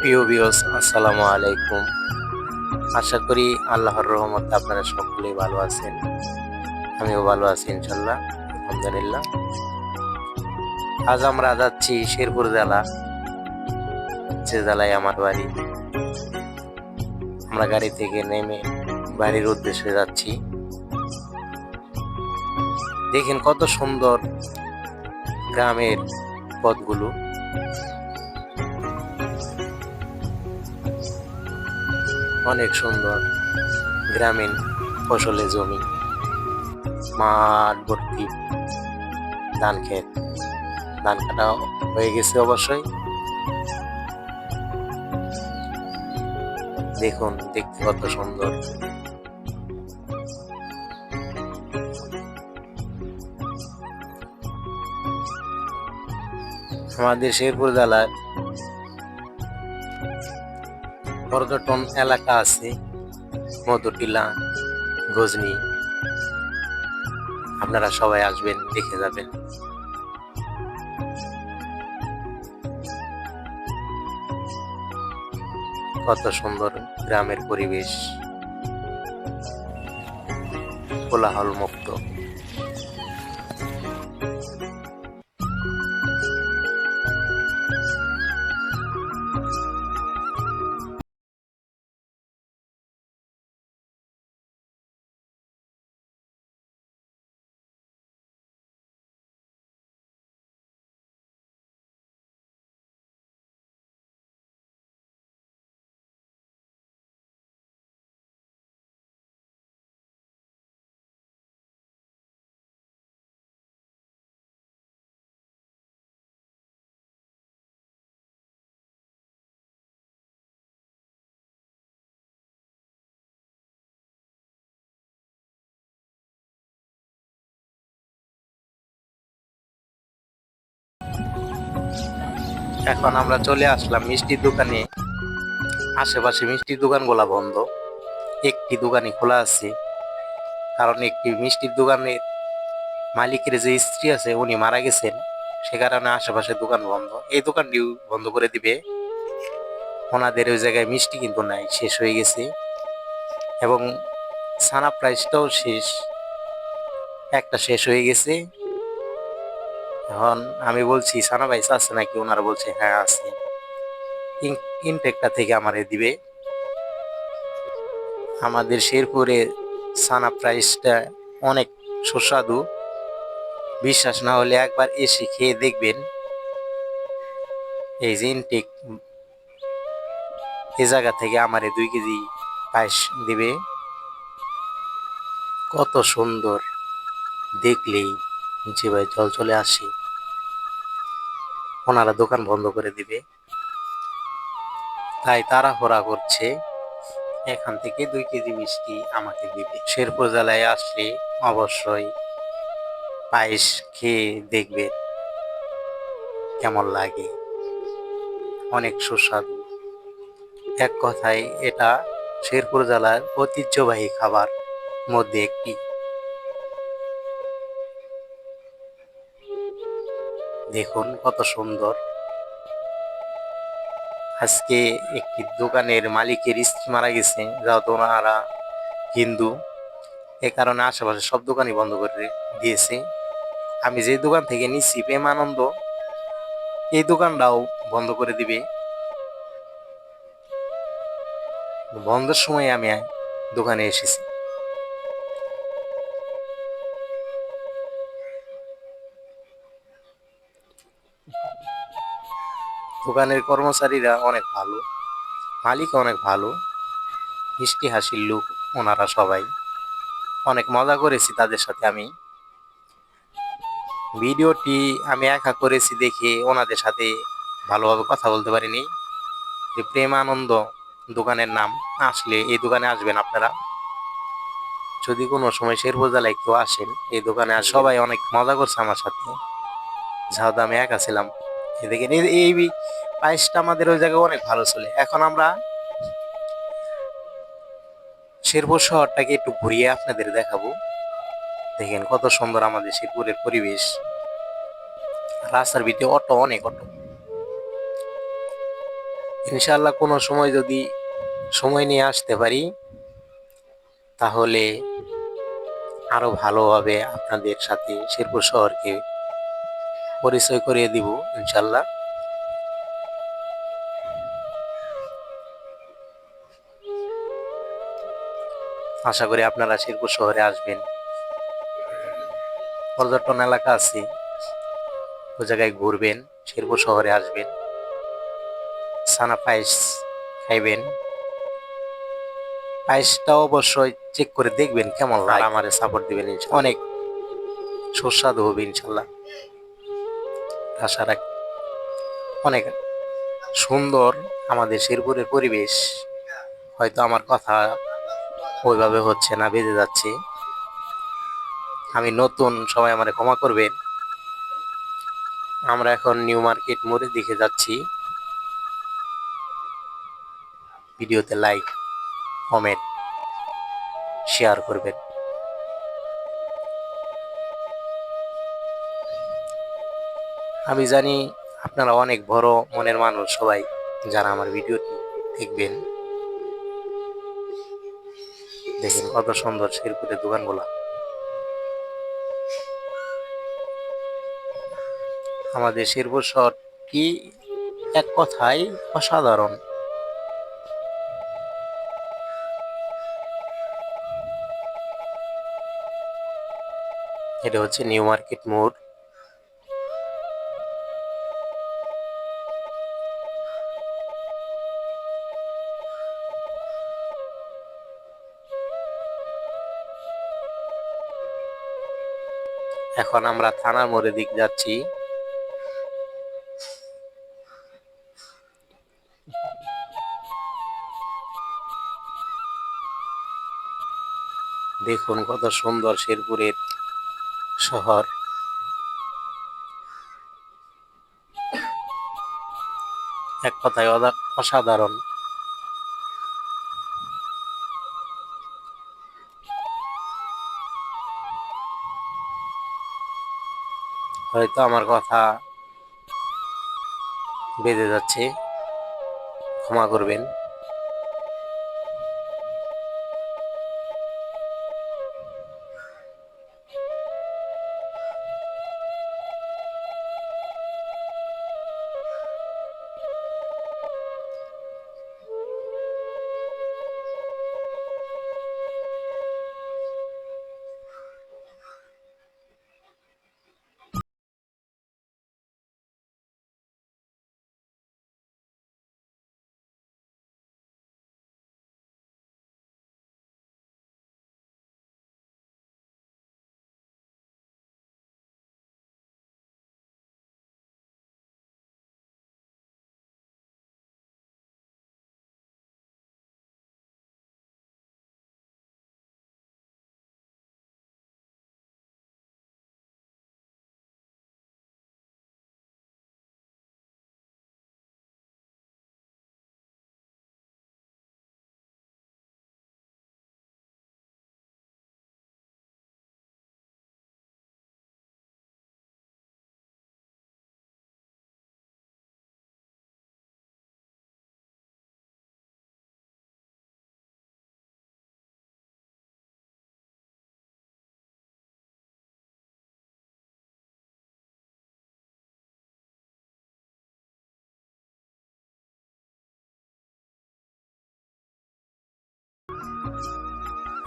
প্রিয় ভিউয়ার্স, আসসালামু আলাইকুম। আশা করি আল্লাহর রহমতে আপনারা সকলেই ভালো আছেন। আমিও ভালো আছি ইনশাল্লাহ, আলহামদুলিল্লাহ। আজ আমরা যাচ্ছি শেরপুর জেলা, যে জেলায় আমার বাড়ি। আমরা গাড়ি থেকে নেমে বাড়ির উদ্দেশ্যে যাচ্ছি। দেখেন কত সুন্দর গ্রামের পথগুলো, অনেক সুন্দর গ্রামীণ ফসলের জমি, মাঠ ভর্তি ধান ক্ষেত। ধান কাটা হয়ে গেছে অবশ্যই। দেখুন দেখতে কত সুন্দর। আমাদের শেরপুর জেলার পর্যটন এলাকা আছে, মধুটিলা, গজনি। আপনারা সবাই আসবেন, দেখে যাবেন। কত সুন্দর গ্রামের পরিবেশ, কোলাহল মুক্ত। এখন আমরা চলে আসলাম মিষ্টির দোকানে। আশেপাশে মিষ্টির দোকানগুলা বন্ধ, একটি দোকানই খোলা আছে। কারণ একটি মিষ্টির দোকানের মালিকের যে স্ত্রী আছে উনি মারা গেছেন, সে কারণে আশেপাশে দোকান বন্ধ। এই দোকানটিও বন্ধ করে দিবে। ওনাদের ওই জায়গায় মিষ্টি কিন্তু নাই, শেষ হয়ে গেছে। এবং ছানা প্রাইসটাও শেষ, একটা শেষ হয়ে গেছে। এখন আমি বলছি ছানা প্রাইস আছে নাকি, ওনারা বলছে হ্যাঁ আছে, ইনটেকটা থেকে আমারে দিবে। আমাদের শেরপুরে ছানা প্রাইসটা অনেক সুস্বাদু। বিশ্বাস না হলে একবার এসে খেয়ে দেখবেন। এই যে ইনটেক, এ জায়গা থেকে আমারে 2 কেজি পায়েস দিবে। কত সুন্দর, দেখলেই জিভায় জল চলে আসে। ওনারা দোকান বন্ধ করে দিবে, তাই তাড়াহুড়া করছে। এখান থেকে 2 কেজি মিষ্টি আমাকে দিবে। শেরপুর জেলায় আসলে অবশ্যই পায়েস খেয়ে দেখবেন কেমন লাগে, অনেক সুস্বাদু। এক কথায় এটা শেরপুর জেলার ঐতিহ্যবাহী খাবার মধ্যে একটি। দেখুন কত সুন্দর। আজকে একটি দোকানের মালিকের স্ত্রী মারা গেছে, যেহেতু ওনারা হিন্দু, এ কারণে আশেপাশে সব দোকানই বন্ধ করে দিয়েছে। আমি যে দোকান থেকে নিচ্ছি প্রেম আনন্দ, এই দোকানটাও বন্ধ করে দিবে। বন্ধের সময় আমি দোকানে এসেছি। দোকানের কর্মচারীরা অনেক ভালো, মালিক অনেক ভালো, মিষ্টি হাসির লোক ওনারা সবাই। অনেক মজা করেছি তাদের সাথে আমি। ভিডিওটি আমি একা করেছি দেখে ওনাদের সাথে ভালোভাবে কথা বলতে পারিনি। যে প্রেম আনন্দ দোকানের নাম, আসলে এই দোকানে আসবেন আপনারা। যদি কোনো সময় শেরপুর জেলায় কেউ আসেন, এই দোকানে আর সবাই অনেক মজা করছে আমার সাথে, যেহেতু আমি একা ছিলাম। দেখেন এই পায়েসটা আমাদের ওই জায়গায় অনেক ভালো চলে। এখন আমরা শেরপুর শহরটাকে একটু ঘুরিয়ে আপনাদের দেখাবো। দেখেন কত সুন্দর আমাদের শেরপুরের পরিবেশ। রাস্তার ভিতরে অটো, অনেক অটো। ইনশাআল্লাহ কোনো সময় যদি সময় নিয়ে আসতে পারি তাহলে আরো ভালোভাবে আপনাদের সাথে শেরপুর শহরকে পরিচয় করিয়ে দিব ইনশাআল্লাহ। আশা করি আপনারা শেরপুর শহরে আসবেন। পর্যটন এলাকা আছে, ওই জায়গায় ঘুরবেন, শেরপুর শহরে আসবেন, সানা পায়েস খাইবেন। পায়েসটা অবশ্যই চেক করে দেখবেন কেমন লাগে, আমারে সাপোর্ট দিবেন, অনেক সুস্বাদু হবে ইনশাল্লাহ। আশা রাখি অনেক সুন্দর আমাদের শেরপুরের পরিবেশ। হয়তো আমার কথা ওইভাবে হচ্ছে না, বেজে যাচ্ছে, আমি নতুন, সবাই আমারে ক্ষমা করবেন। আমরা এখন নিউ মার্কেট মোড়ের দিকে যাচ্ছি। ভিডিওতে লাইক, কমেন্ট, শেয়ার করবেন। আমি জানি আপনারা অনেক বড় মনের মানুষ সবাই, যারা আমার ভিডিওটি দেখবেন। দেখেন কত সুন্দর শেরপুরের দোকানগুলা। আমাদের শেরপুর শহরটি এক কথায় অসাধারণ। এটা হচ্ছে নিউ মার্কেট মোড়। এখন আমরা থানার মোড়ের দিক যাচ্ছি। দেখুন কত সুন্দর শেরপুরের শহর। এক কথায় অসাধারণ। হয়তো আমার কথা বেজে যাচ্ছে, ক্ষমা করবেন।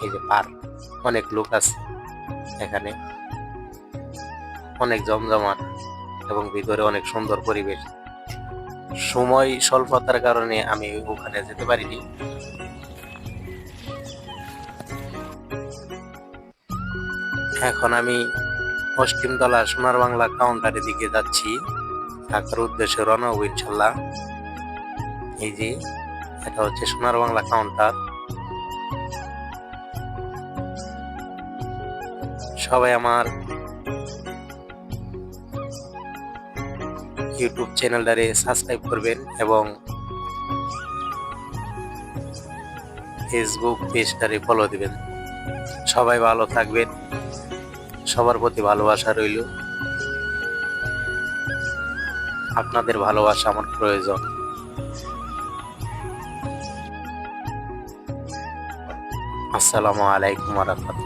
এই যে পার্ক, অনেক লোক আছে এখানে, অনেক জমজমাট এবং ভিতরে অনেক সুন্দর পরিবেশ। সময় স্বল্পতার কারণে আমি ওখানে যেতে পারিনি। এখন আমি পশ্চিমতলা সোনার বাংলা কাউন্টারের দিকে যাচ্ছি, ঢাকার উদ্দেশ্যে রওনা হবো ইনশাল্লাহ। এই যে এটা হচ্ছে সোনার বাংলা কাউন্টার। সবাই আমার ইউটিউব চ্যানেলটারে সাবস্ক্রাইব করবেন এবং ফেসবুক পেজটারে ফলো দিবেন। সবাই ভালো থাকবেন, সবার প্রতি ভালোবাসা রইল। আপনাদের ভালোবাসা আমার প্রয়োজন। আসসালামু আলাইকুম ওয়া রাহমাতুল্লাহ।